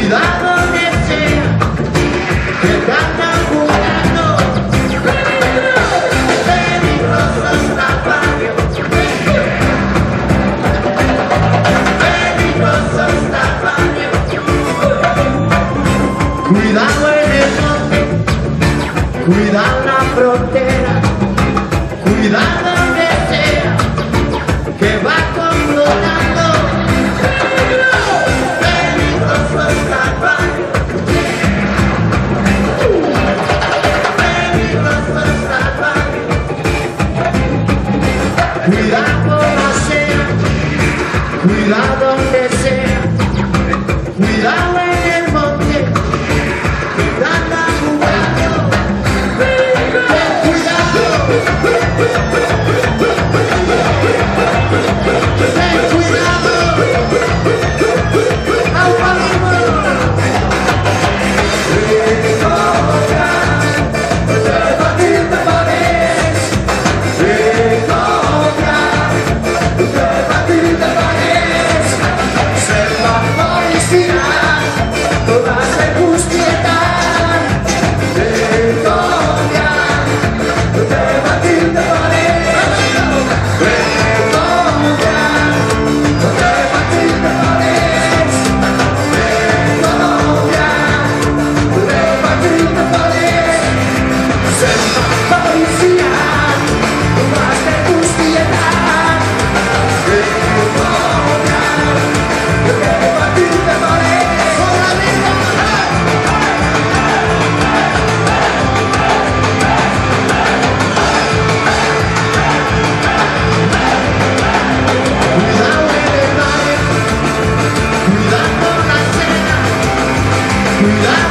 Cuidado donde sea que te andan jugando. Peligroso está el barrio. Peligroso está el barrio. Cuidado en el monte, cuidado en la frontera, cuidado donde sea que va controlando. Peligroso está el barrio. Peligroso está el barrio. Cuidado como sea, cuidado donde sea, cuidado en el monte que te andan jugando. Cuidado.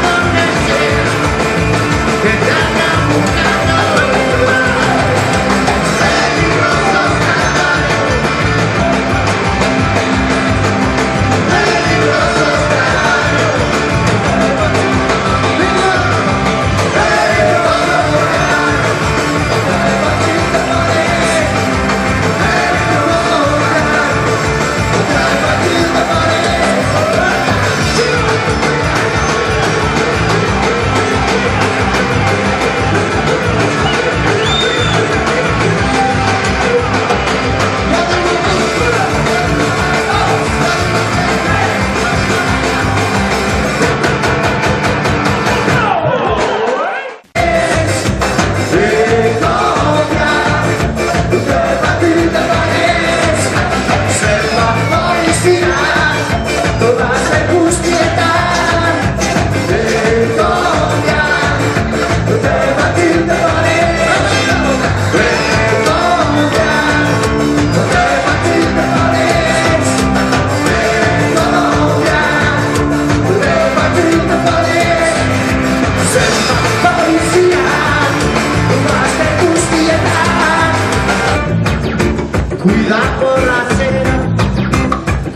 Cuidado por la acera,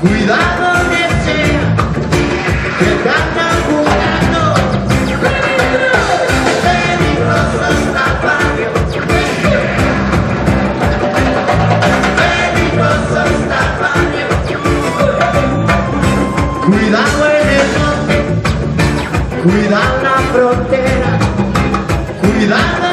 cuidado donde sea que te andan jugando. Peligroso está el barrio. Peligroso está el barrio. Cuidado en el monte, cuidado en la frontera, cuidado.